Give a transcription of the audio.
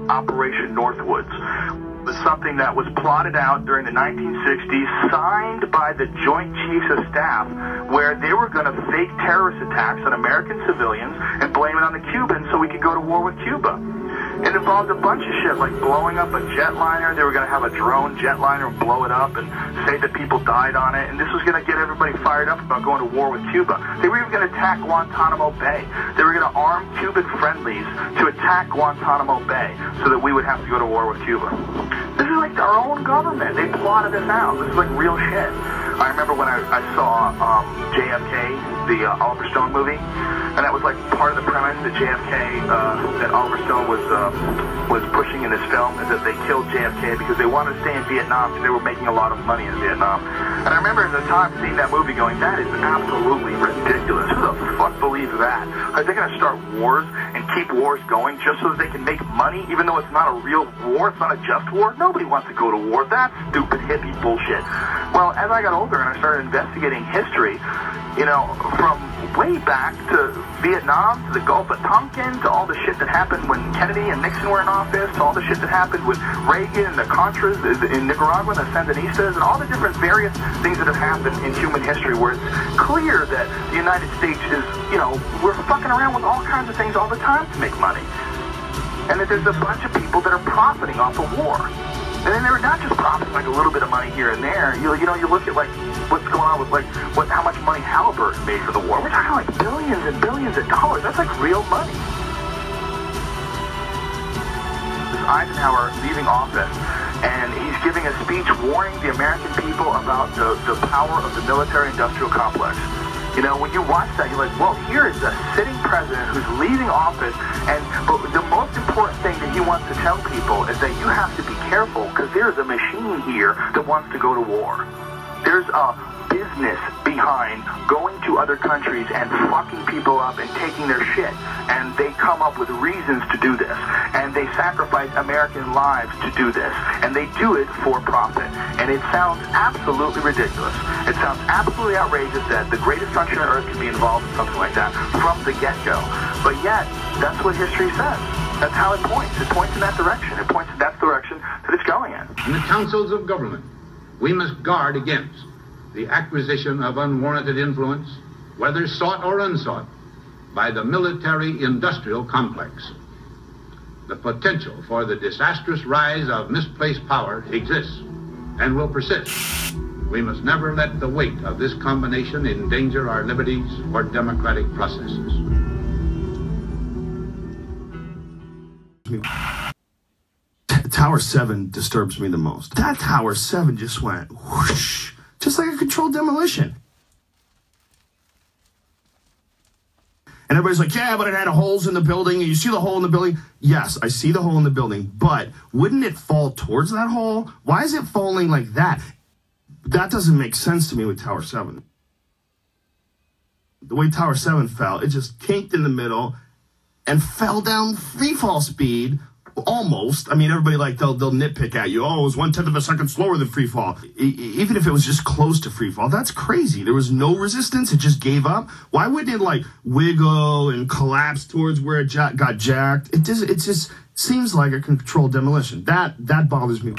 Operation Northwoods. It was something that was plotted out during the 1960s, signed by the Joint Chiefs of Staff, where they were going to fake terrorist attacks on American civilians and blame it on the Cubans so we could go to war with Cuba. It involved a bunch of shit, like blowing up a jetliner. They were going to have a drone jetliner and blow it up and say that people died on it. And this was going to get everybody fired up about going to war with Cuba. They were even going to attack Guantanamo Bay. They were going to arm Cuban friendlies to attack Guantanamo Bay so that we would have to go to war with Cuba. This is like our own government. They plotted this out. This is like real shit. I remember when I saw JFK, the Oliver Stone movie, and that was like part of the premise that JFK, that Oliver Stone was pushing in this film, is that they killed JFK because they wanted to stay in Vietnam because they were making a lot of money in Vietnam. And I remember at the time seeing that movie going, that is absolutely ridiculous. Who the fuck believes that? Are they going to start wars and keep wars going just so that they can make money, even though it's not a real war, it's not a just war? Nobody wants to go to war. That's stupid hippie bullshit. Well, as I got older and I started investigating history, you know, from way back to Vietnam, to the Gulf of Tonkin, to all the shit that happened when Kennedy and Nixon were in office, to all the shit that happened with Reagan and the Contras in Nicaragua and the Sandinistas, and all the different various things that have happened in human history where it's clear that the United States is, you know, we're fucking around with all kinds of things all the time to make money. And that there's a bunch of people that are profiting off of war. And then they're not just profiting like a little bit of money here and there. You know, you look at like what's going on with like how much money Halliburton made for the war. We're talking like billions and billions of dollars. That's like real money. This Eisenhower leaving office, and he's giving a speech warning the American people about the power of the military-industrial complex. You know, when you watch that, you're like, well, here is a sitting president who's leaving office, but the most important thing that he wants to tell people is that you have to be careful because there's a machine here that wants to go to war. There's a business behind going to other countries and fucking people up and taking their shit, and they come up with reasons to do this, and they sacrifice American lives to do this, and they do it for profit. And it sounds absolutely ridiculous. It sounds absolutely outrageous that the greatest country on earth can be involved in something like that from the get-go. But yet, that's what history says. That's how it points. It points in that direction. It points in that direction that it's going in. In the councils of government, we must guard against the acquisition of unwarranted influence, whether sought or unsought, by the military-industrial complex. The potential for the disastrous rise of misplaced power exists and will persist. We must never let the weight of this combination endanger our liberties or democratic processes. Tower 7 disturbs me the most. That Tower 7 just went whoosh, just like a controlled demolition. And everybody's like, yeah, but it had holes in the building. And you see the hole in the building? Yes, I see the hole in the building. But wouldn't it fall towards that hole? Why is it falling like that? That doesn't make sense to me with Tower 7. The way Tower 7 fell, it just kinked in the middle and fell down free fall speed. Almost. I mean, everybody like they'll nitpick at you. Oh, it was 1/10 of a second slower than free fall. Even if it was just close to free fall, that's crazy. There was no resistance. It just gave up. Why wouldn't it like wiggle and collapse towards where it got jacked? It just seems like a controlled demolition. That bothers me.